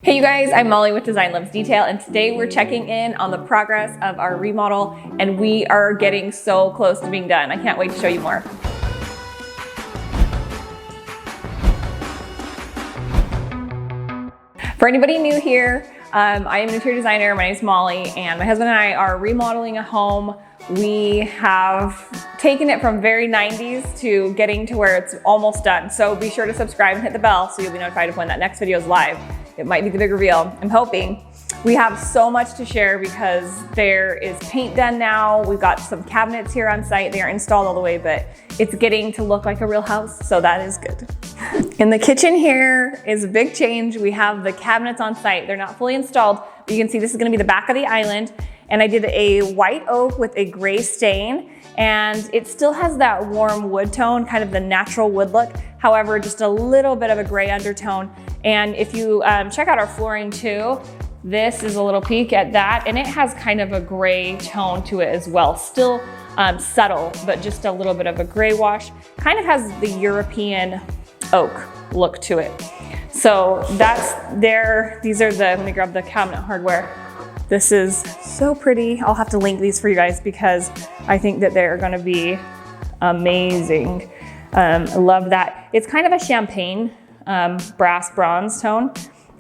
Hey you guys, I'm Molly with Design Loves Detail, and today we're checking in on the progress of our remodel, and we are getting so close to being done. I can't wait to show you more. For anybody new here, I am an interior designer. My name is Molly, and my husband and I are remodeling a home. We have taken it from very 90s to getting to where it's almost done. So be sure to subscribe and hit the bell so you'll be notified of when that next video is live. It might be the big reveal, I'm hoping. We have so much to share because there is paint done now. We've got some cabinets here on site. They are installed all the way, but it's getting to look like a real house, so that is good. In the kitchen here is a big change. We have the cabinets on site. They're not fully installed, but you can see this is gonna be the back of the island. And I did a white oak with a gray stain, and it still has that warm wood tone, kind of the natural wood look. However, just a little bit of a gray undertone. And if you check out our flooring too, this is a little peek at that, and it has kind of a gray tone to it as well. Still subtle, but just a little bit of a gray wash. Kind of has the European oak look to it. So that's there. These are the, let me grab the cabinet hardware. This is so pretty. I'll have to link these for you guys because I think that they're gonna be amazing. I love that. It's kind of a champagne brass bronze tone,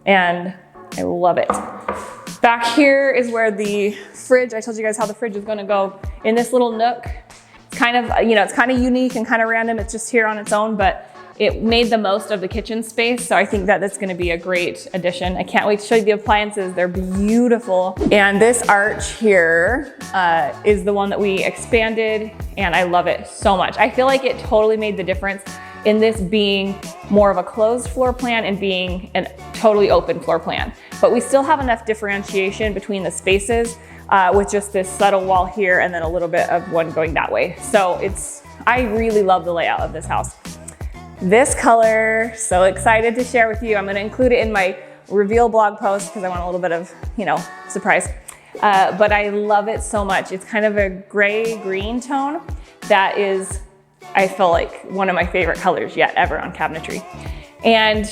and I love it. Back here is where the fridge, I told you guys how the fridge is gonna go in this little nook. It's kind of, it's kind of unique and kind of random. It's just here on its own, but it made the most of the kitchen space. So I think that that's gonna be a great addition. I can't wait to show you the appliances. They're beautiful. And this arch here is the one that we expanded, and I love it so much. I feel like it totally made the difference in this being more of a closed floor plan and being a totally open floor plan. But we still have enough differentiation between the spaces with just this subtle wall here and then a little bit of one going that way. So I really love the layout of this house. This color, so excited to share with you. I'm gonna include it in my reveal blog post because I want a little bit of, surprise. But I love it so much. It's kind of a gray-green tone that is, I feel like, one of my favorite colors yet ever on cabinetry. And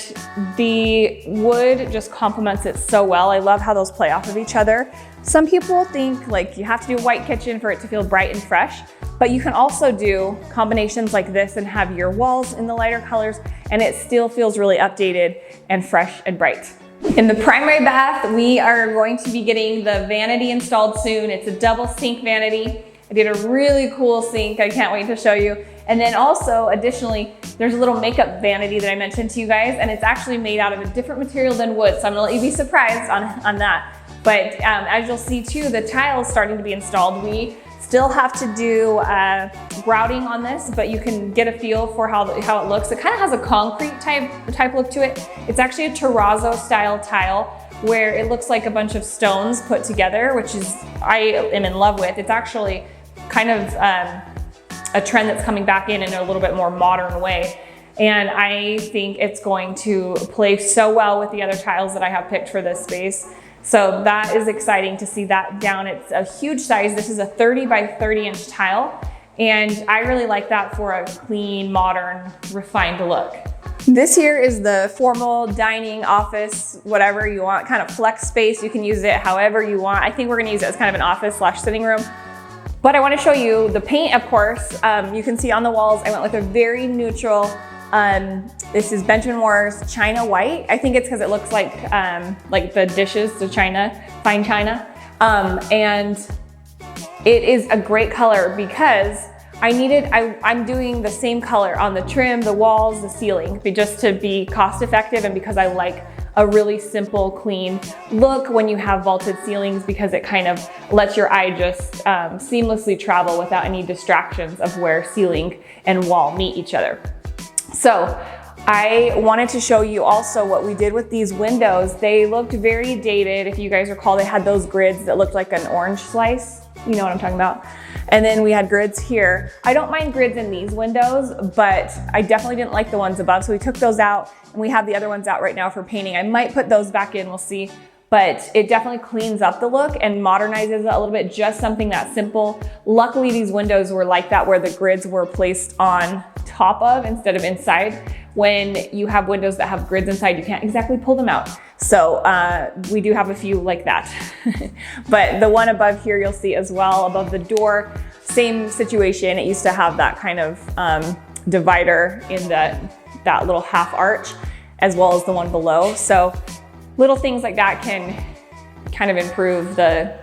the wood just complements it so well. I love how those play off of each other. Some people think like you have to do a white kitchen for it to feel bright and fresh, but you can also do combinations like this and have your walls in the lighter colors, and it still feels really updated and fresh and bright. In the primary bath, we are going to be getting the vanity installed soon. It's a double sink vanity. I did a really cool sink. I can't wait to show you. And then also, additionally, there's a little makeup vanity that I mentioned to you guys, and it's actually made out of a different material than wood, so I'm gonna let you be surprised on that. But as you'll see too, the tile is starting to be installed. We still have to do grouting on this, but you can get a feel for how it looks. It kind of has a concrete type look to it. It's actually a terrazzo style tile where it looks like a bunch of stones put together, which is, I am in love with. It's actually kind of a trend that's coming back in a little bit more modern way. And I think it's going to play so well with the other tiles that I have picked for this space. So that is exciting to see that down. It's a huge size. This is a 30 by 30 inch tile. And I really like that for a clean, modern, refined look. This here is the formal dining, office, whatever you want, kind of flex space. You can use it however you want. I think we're gonna use it as kind of an office / sitting room. But I want to show you the paint, of course. You can see on the walls, I went with a very neutral, this is Benjamin Moore's China White. I think it's because it looks like the dishes, the china, fine china. And it is a great color because I'm doing the same color on the trim, the walls, the ceiling, just to be cost effective and because I like a really simple, clean look when you have vaulted ceilings because it kind of lets your eye just seamlessly travel without any distractions of where ceiling and wall meet each other. So I wanted to show you also what we did with these windows. They looked very dated. If you guys recall, they had those grids that looked like an orange slice. You know what I'm talking about. And then we had grids here. I don't mind grids in these windows, but I definitely didn't like the ones above. So we took those out and we have the other ones out right now for painting. I might put those back in, we'll see. But it definitely cleans up the look and modernizes it a little bit, just something that simple. Luckily, these windows were like that where the grids were placed on top of instead of inside. When you have windows that have grids inside, you can't exactly pull them out. So we do have a few like that. But the one above here you'll see as well, above the door, same situation. It used to have that kind of divider in that little half arch, as well as the one below. So little things like that can kind of improve the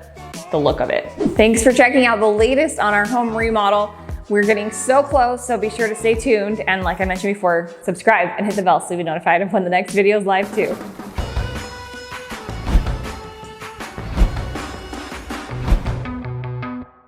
look of it. Thanks for checking out the latest on our home remodel. We're getting so close, so be sure to stay tuned. And like I mentioned before, subscribe and hit the bell so you'll be notified of when the next video is live too.